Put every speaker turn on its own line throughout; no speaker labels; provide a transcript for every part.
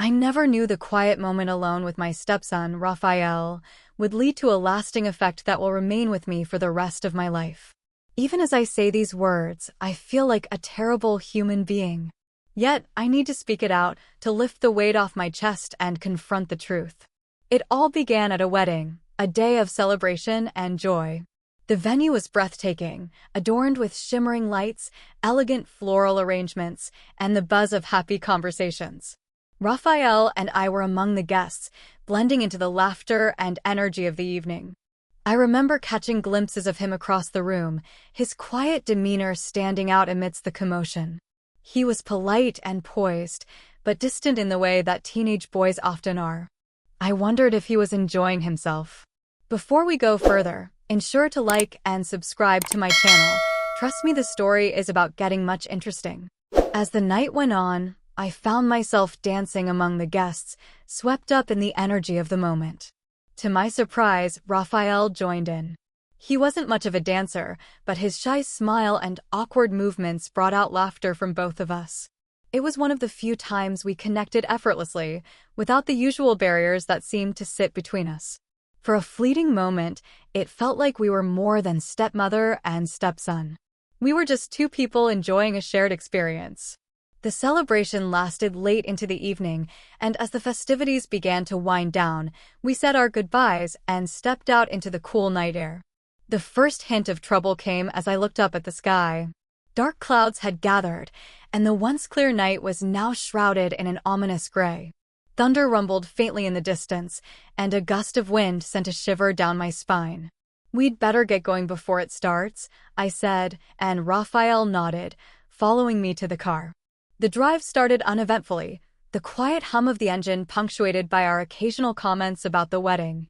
I never knew the quiet moment alone with my stepson, Raphael, would lead to a lasting effect that will remain with me for the rest of my life. Even as I say these words, I feel like a terrible human being. Yet, I need to speak it out to lift the weight off my chest and confront the truth. It all began at a wedding, a day of celebration and joy. The venue was breathtaking, adorned with shimmering lights, elegant floral arrangements, and the buzz of happy conversations. Raphael and I were among the guests, blending into the laughter and energy of the evening. I remember catching glimpses of him across the room, his quiet demeanor standing out amidst the commotion. He was polite and poised, but distant in the way that teenage boys often are. I wondered if he was enjoying himself. Before we go further, ensure to like and subscribe to my channel. Trust me, the story is about getting much interesting. As the night went on, I found myself dancing among the guests, swept up in the energy of the moment. To my surprise, Raphael joined in. He wasn't much of a dancer, but his shy smile and awkward movements brought out laughter from both of us. It was one of the few times we connected effortlessly, without the usual barriers that seemed to sit between us. For a fleeting moment, it felt like we were more than stepmother and stepson. We were just two people enjoying a shared experience. The celebration lasted late into the evening, and as the festivities began to wind down, we said our goodbyes and stepped out into the cool night air. The first hint of trouble came as I looked up at the sky. Dark clouds had gathered, and the once clear night was now shrouded in an ominous gray. Thunder rumbled faintly in the distance, and a gust of wind sent a shiver down my spine. "We'd better get going before it starts," I said, and Raphael nodded, following me to the car. The drive started uneventfully, the quiet hum of the engine punctuated by our occasional comments about the wedding.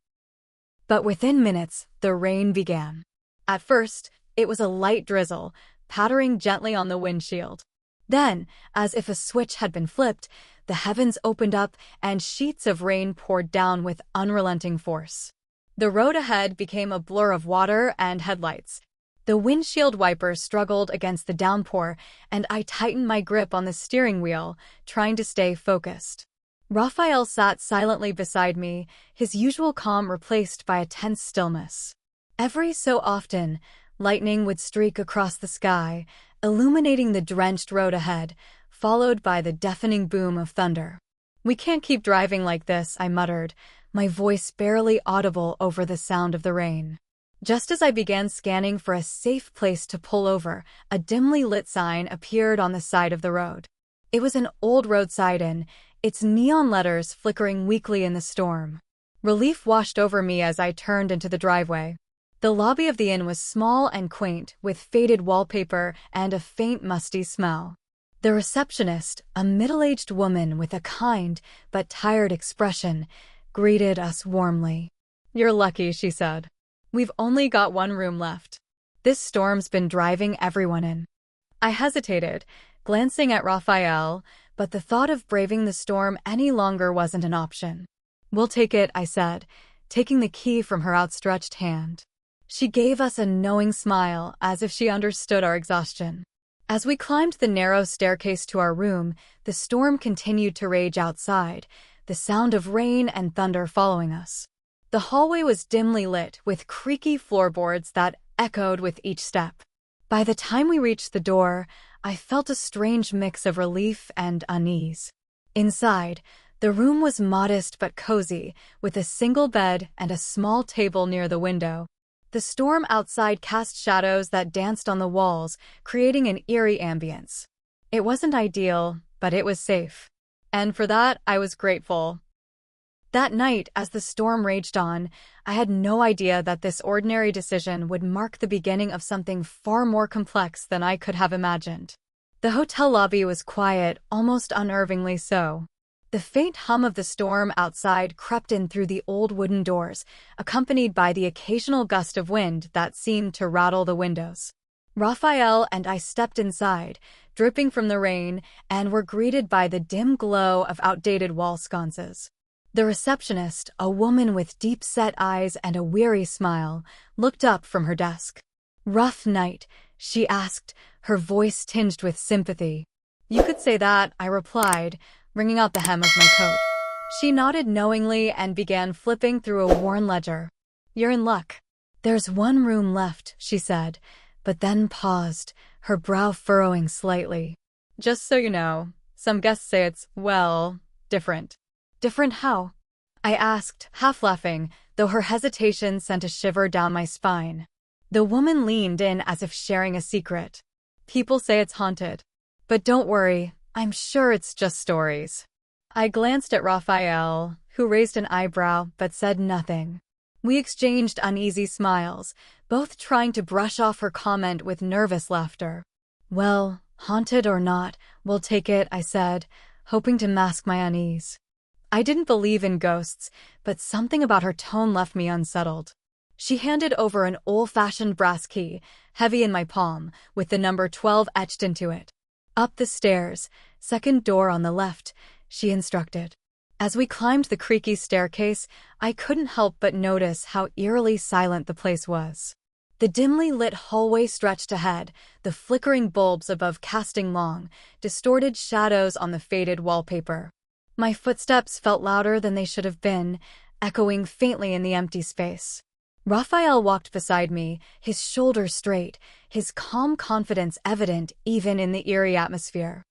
But within minutes, the rain began. At first, it was a light drizzle, pattering gently on the windshield. Then, as if a switch had been flipped, the heavens opened up and sheets of rain poured down with unrelenting force. The road ahead became a blur of water and headlights. The windshield wipers struggled against the downpour, and I tightened my grip on the steering wheel, trying to stay focused. Raphael sat silently beside me, his usual calm replaced by a tense stillness. Every so often, lightning would streak across the sky, illuminating the drenched road ahead, followed by the deafening boom of thunder. "We can't keep driving like this," I muttered, my voice barely audible over the sound of the rain. Just as I began scanning for a safe place to pull over, a dimly lit sign appeared on the side of the road. It was an old roadside inn, its neon letters flickering weakly in the storm. Relief washed over me as I turned into the driveway. The lobby of the inn was small and quaint, with faded wallpaper and a faint musty smell. The receptionist, a middle-aged woman with a kind but tired expression, greeted us warmly. "You're lucky," she said. "We've only got one room left. This storm's been driving everyone in." I hesitated, glancing at Raphael, but the thought of braving the storm any longer wasn't an option. "We'll take it," I said, taking the key from her outstretched hand. She gave us a knowing smile, as if she understood our exhaustion. As we climbed the narrow staircase to our room, the storm continued to rage outside, the sound of rain and thunder following us. The hallway was dimly lit, with creaky floorboards that echoed with each step. By the time we reached the door, I felt a strange mix of relief and unease. Inside, the room was modest but cozy, with a single bed and a small table near the window. The storm outside cast shadows that danced on the walls, creating an eerie ambience. It wasn't ideal, but it was safe. And for that, I was grateful. That night, as the storm raged on, I had no idea that this ordinary decision would mark the beginning of something far more complex than I could have imagined. The hotel lobby was quiet, almost unnervingly so. The faint hum of the storm outside crept in through the old wooden doors, accompanied by the occasional gust of wind that seemed to rattle the windows. Raphael and I stepped inside, dripping from the rain, and were greeted by the dim glow of outdated wall sconces. The receptionist, a woman with deep-set eyes and a weary smile, looked up from her desk. "Rough night?" she asked, her voice tinged with sympathy. "You could say that," I replied, wringing out the hem of my coat. She nodded knowingly and began flipping through a worn ledger. "You're in luck. There's one room left," she said, but then paused, her brow furrowing slightly. "Just so you know, some guests say it's, well, different." "Different how?" I asked, half laughing, though her hesitation sent a shiver down my spine. The woman leaned in as if sharing a secret. "People say it's haunted. But don't worry, I'm sure it's just stories." I glanced at Raphael, who raised an eyebrow but said nothing. We exchanged uneasy smiles, both trying to brush off her comment with nervous laughter. "Well, haunted or not, we'll take it," I said, hoping to mask my unease. I didn't believe in ghosts, but something about her tone left me unsettled. She handed over an old-fashioned brass key, heavy in my palm, with the number 12 etched into it. "Up the stairs, second door on the left," she instructed. As we climbed the creaky staircase, I couldn't help but notice how eerily silent the place was. The dimly lit hallway stretched ahead, the flickering bulbs above casting long, distorted shadows on the faded wallpaper. My footsteps felt louder than they should have been, echoing faintly in the empty space. Raphael walked beside me, his shoulders straight, his calm confidence evident even in the eerie atmosphere.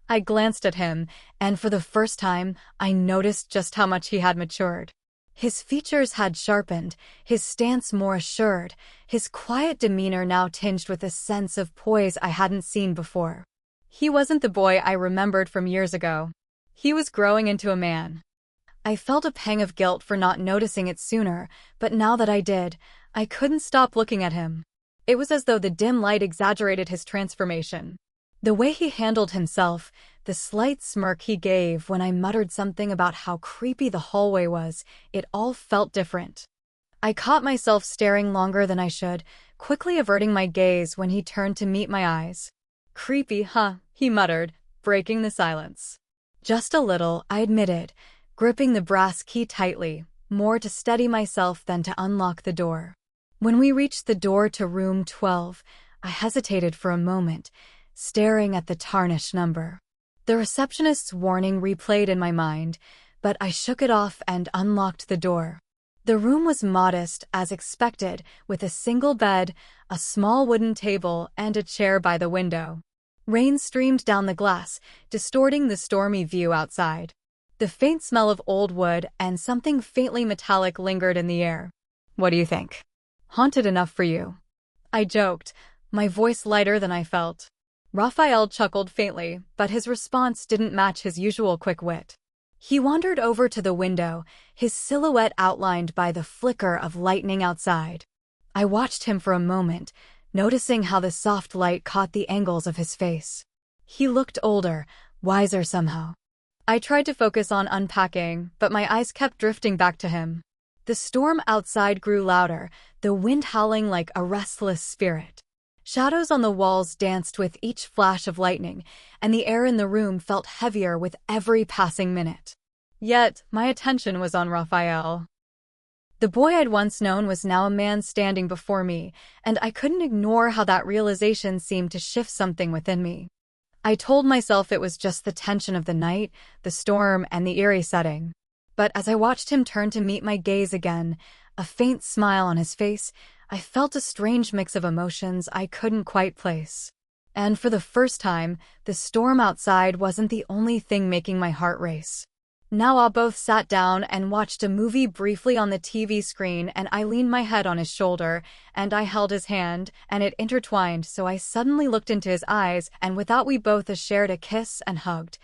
I glanced at him, and for the first time, I noticed just how much he had matured. His features had sharpened, his stance more assured, his quiet demeanor now tinged with a sense of poise I hadn't seen before. He wasn't the boy I remembered from years ago. He was growing into a man. I felt a pang of guilt for not noticing it sooner, but now that I did, I couldn't stop looking at him. It was as though the dim light exaggerated his transformation. The way he handled himself, the slight smirk he gave when I muttered something about how creepy the hallway was, it all felt different. I caught myself staring longer than I should, quickly averting my gaze when he turned to meet my eyes. "Creepy, huh?" he muttered, breaking the silence. "Just a little," I admitted, gripping the brass key tightly, more to steady myself than to unlock the door. When we reached the door to room 12, I hesitated for a moment, staring at the tarnished number. The receptionist's warning replayed in my mind, but I shook it off and unlocked the door. The room was modest, as expected, with a single bed, a small wooden table, and a chair by the window. Rain streamed down the glass, distorting the stormy view outside. The faint smell of old wood and something faintly metallic lingered in the air. "What do you think? Haunted enough for you?" I joked, my voice lighter than I felt. Raphael chuckled faintly, but his response didn't match his usual quick wit. He wandered over to the window, his silhouette outlined by the flicker of lightning outside. I watched him for a moment, noticing how the soft light caught the angles of his face. He looked older, wiser somehow. I tried to focus on unpacking, but my eyes kept drifting back to him. The storm outside grew louder, the wind howling like a restless spirit. Shadows on the walls danced with each flash of lightning, and the air in the room felt heavier with every passing minute. Yet, my attention was on Raphael. The boy I'd once known was now a man standing before me, and I couldn't ignore how that realization seemed to shift something within me. I told myself it was just the tension of the night, the storm, and the eerie setting. But as I watched him turn to meet my gaze again, a faint smile on his face, I felt a strange mix of emotions I couldn't quite place. And for the first time, the storm outside wasn't the only thing making my heart race. Now both sat down and watched a movie briefly on the TV screen, and I leaned my head on his shoulder, and I held his hand, and it intertwined, so I suddenly looked into his eyes, and without we both shared a kiss and hugged.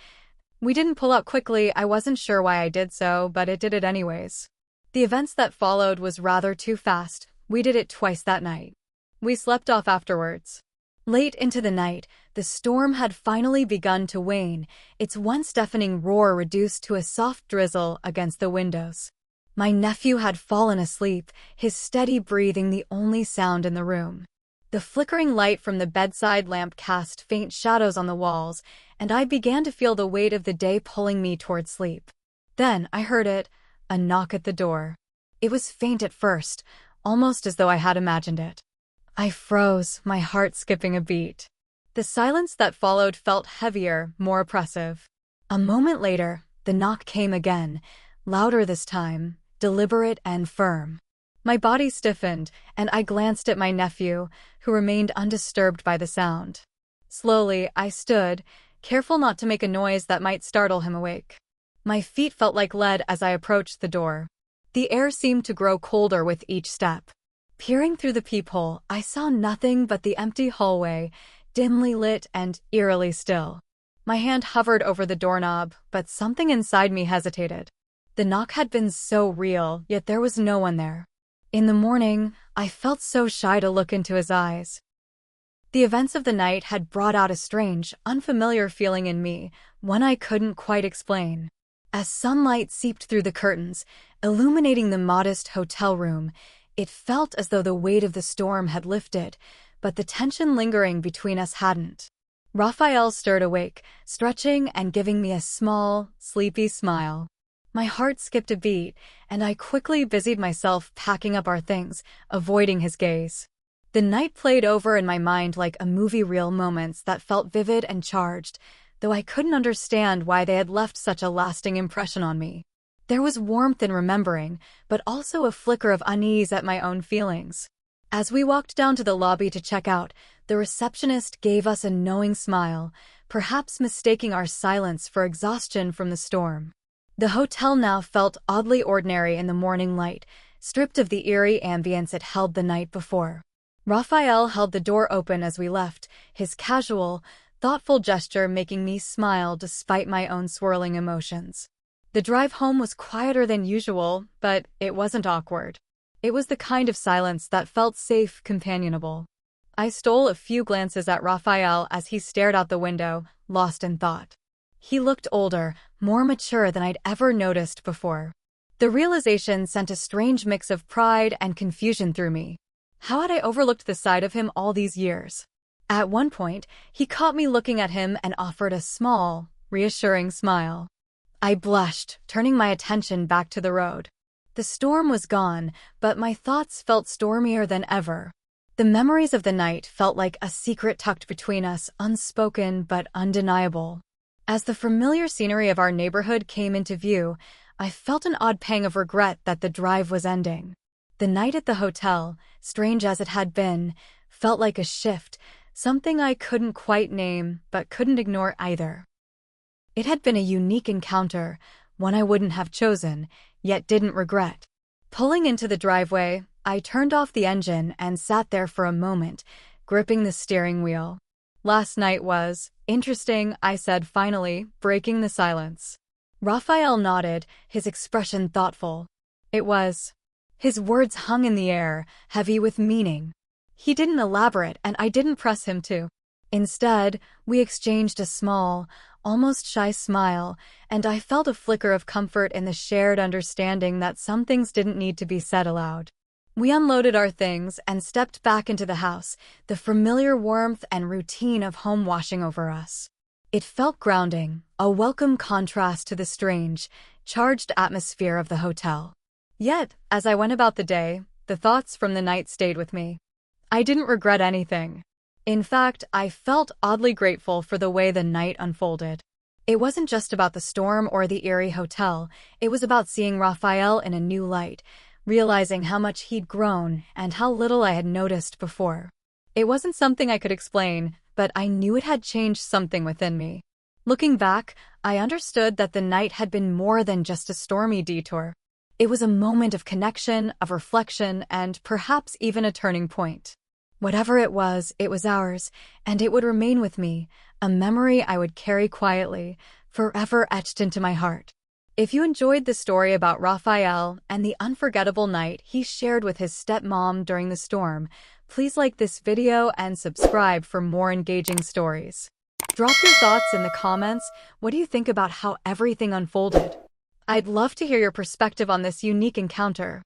We didn't pull up quickly. I wasn't sure why I did so, but it did it anyways. The events that followed was rather too fast. We did it twice that night. We slept off afterwards. Late into the night, the storm had finally begun to wane, its once deafening roar reduced to a soft drizzle against the windows. My nephew had fallen asleep, his steady breathing the only sound in the room. The flickering light from the bedside lamp cast faint shadows on the walls, and I began to feel the weight of the day pulling me toward sleep. Then I heard it, a knock at the door. It was faint at first, almost as though I had imagined it. I froze, my heart skipping a beat. The silence that followed felt heavier, more oppressive. A moment later, the knock came again, louder this time, deliberate and firm. My body stiffened, and I glanced at my nephew, who remained undisturbed by the sound. Slowly, I stood, careful not to make a noise that might startle him awake. My feet felt like lead as I approached the door. The air seemed to grow colder with each step. Peering through the peephole, I saw nothing but the empty hallway, dimly lit and eerily still. My hand hovered over the doorknob, but something inside me hesitated. The knock had been so real, yet there was no one there. In the morning, I felt so shy to look into his eyes. The events of the night had brought out a strange, unfamiliar feeling in me, one I couldn't quite explain. As sunlight seeped through the curtains, illuminating the modest hotel room, it felt as though the weight of the storm had lifted, but the tension lingering between us hadn't. Raphael stirred awake, stretching and giving me a small, sleepy smile. My heart skipped a beat, and I quickly busied myself packing up our things, avoiding his gaze. The night played over in my mind like a movie reel, moments that felt vivid and charged, though I couldn't understand why they had left such a lasting impression on me. There was warmth in remembering, but also a flicker of unease at my own feelings. As we walked down to the lobby to check out, the receptionist gave us a knowing smile, perhaps mistaking our silence for exhaustion from the storm. The hotel now felt oddly ordinary in the morning light, stripped of the eerie ambience it held the night before. Raphael held the door open as we left, his casual, thoughtful gesture making me smile despite my own swirling emotions. The drive home was quieter than usual, but it wasn't awkward. It was the kind of silence that felt safe, companionable. I stole a few glances at Raphael as he stared out the window, lost in thought. He looked older, more mature than I'd ever noticed before. The realization sent a strange mix of pride and confusion through me. How had I overlooked the side of him all these years? At one point, he caught me looking at him and offered a small, reassuring smile. I blushed, turning my attention back to the road. The storm was gone, but my thoughts felt stormier than ever. The memories of the night felt like a secret tucked between us, unspoken but undeniable. As the familiar scenery of our neighborhood came into view, I felt an odd pang of regret that the drive was ending. The night at the hotel, strange as it had been, felt like a shift, something I couldn't quite name but couldn't ignore either. It had been a unique encounter, one I wouldn't have chosen, yet didn't regret. Pulling into the driveway, I turned off the engine and sat there for a moment, gripping the steering wheel. Last night was interesting, I said finally, breaking the silence. Raphael nodded, his expression thoughtful. It was. His words hung in the air, heavy with meaning. He didn't elaborate, and I didn't press him to. Instead, we exchanged a small, almost shy smile, and I felt a flicker of comfort in the shared understanding that some things didn't need to be said aloud. We unloaded our things and stepped back into the house, the familiar warmth and routine of home washing over us. It felt grounding, a welcome contrast to the strange, charged atmosphere of the hotel. Yet, as I went about the day, the thoughts from the night stayed with me. I didn't regret anything. In fact, I felt oddly grateful for the way the night unfolded. It wasn't just about the storm or the eerie hotel, it was about seeing Raphael in a new light, realizing how much he'd grown and how little I had noticed before. It wasn't something I could explain, but I knew it had changed something within me. Looking back, I understood that the night had been more than just a stormy detour. It was a moment of connection, of reflection, and perhaps even a turning point. Whatever it was ours, and it would remain with me, a memory I would carry quietly, forever etched into my heart. If you enjoyed the story about Raphael and the unforgettable night he shared with his stepmom during the storm, please like this video and subscribe for more engaging stories. Drop your thoughts in the comments. What do you think about how everything unfolded? I'd love to hear your perspective on this unique encounter.